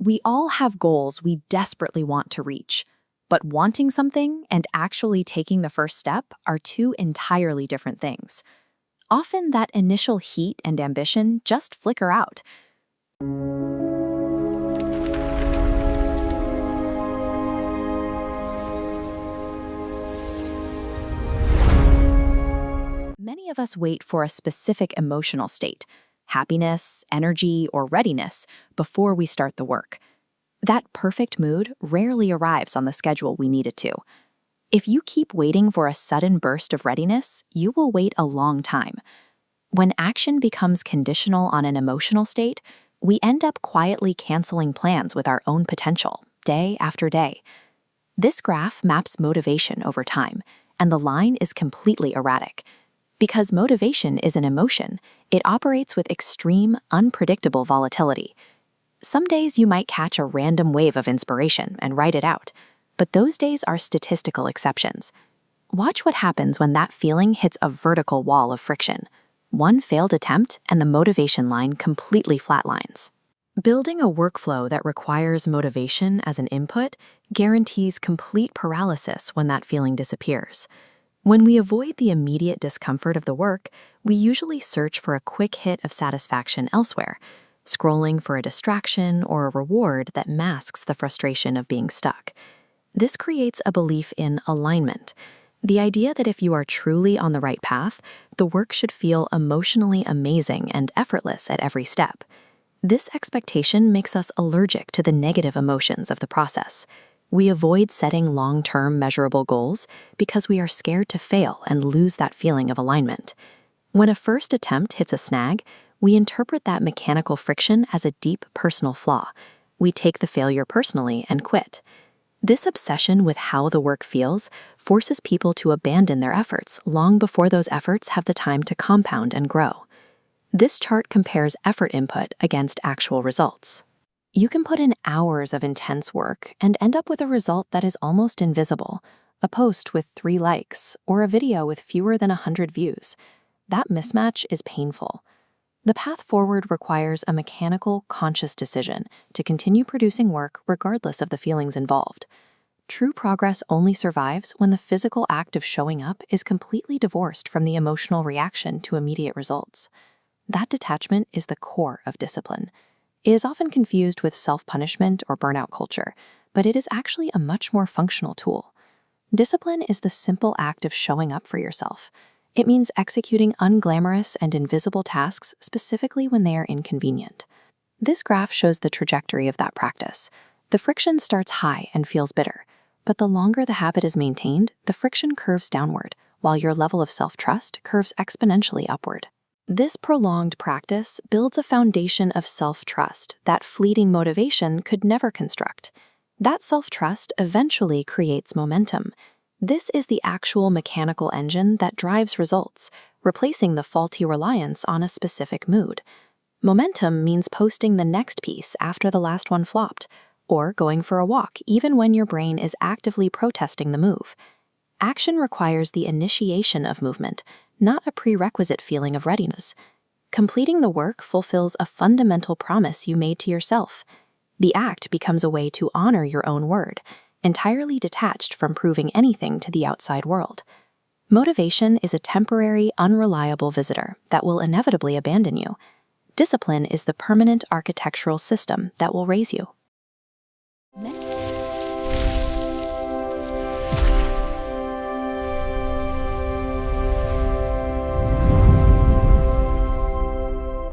We all have goals we desperately want to reach, but wanting something and actually taking the first step are two entirely different things. Often that initial heat and ambition just flicker out. Many of us wait for a specific emotional state, happiness, energy, or readiness, before we start the work. That perfect mood rarely arrives on the schedule we need it to. If you keep waiting for a sudden burst of readiness, you will wait a long time. When action becomes conditional on an emotional state, we end up quietly canceling plans with our own potential, day after day. This graph maps motivation over time, and the line is completely erratic. Because motivation is an emotion, it operates with extreme, unpredictable volatility. Some days you might catch a random wave of inspiration and write it out, but those days are statistical exceptions. Watch what happens when that feeling hits a vertical wall of friction. One failed attempt and the motivation line completely flatlines. Building a workflow that requires motivation as an input guarantees complete paralysis when that feeling disappears. When we avoid the immediate discomfort of the work, we usually search for a quick hit of satisfaction elsewhere, scrolling for a distraction or a reward that masks the frustration of being stuck. This creates a belief in alignment, the idea that if you are truly on the right path, the work should feel emotionally amazing and effortless at every step. This expectation makes us allergic to the negative emotions of the process. We avoid setting long-term measurable goals because we are scared to fail and lose that feeling of alignment. When a first attempt hits a snag, we interpret that mechanical friction as a deep personal flaw. We take the failure personally and quit. This obsession with how the work feels forces people to abandon their efforts long before those efforts have the time to compound and grow. This chart compares effort input against actual results. You can put in hours of intense work and end up with a result that is almost invisible, a post with 3 likes, or a video with fewer than 100 views. That mismatch is painful. The path forward requires a mechanical, conscious decision to continue producing work regardless of the feelings involved. True progress only survives when the physical act of showing up is completely divorced from the emotional reaction to immediate results. That detachment is the core of discipline. It is often confused with self-punishment or burnout culture, but it is actually a much more functional tool. Discipline is the simple act of showing up for yourself. It means executing unglamorous and invisible tasks specifically when they are inconvenient. This graph shows the trajectory of that practice. The friction starts high and feels bitter, but the longer the habit is maintained, the friction curves downward, while your level of self-trust curves exponentially upward. This prolonged practice builds a foundation of self-trust that fleeting motivation could never construct. That self-trust eventually creates momentum. This is the actual mechanical engine that drives results, replacing the faulty reliance on a specific mood. Momentum means posting the next piece after the last one flopped, or going for a walk even when your brain is actively protesting the move. Action requires the initiation of movement, not a prerequisite feeling of readiness. Completing the work fulfills a fundamental promise you made to yourself. The act becomes a way to honor your own word, entirely detached from proving anything to the outside world. Motivation is a temporary, unreliable visitor that will inevitably abandon you. Discipline is the permanent architectural system that will raise you. Many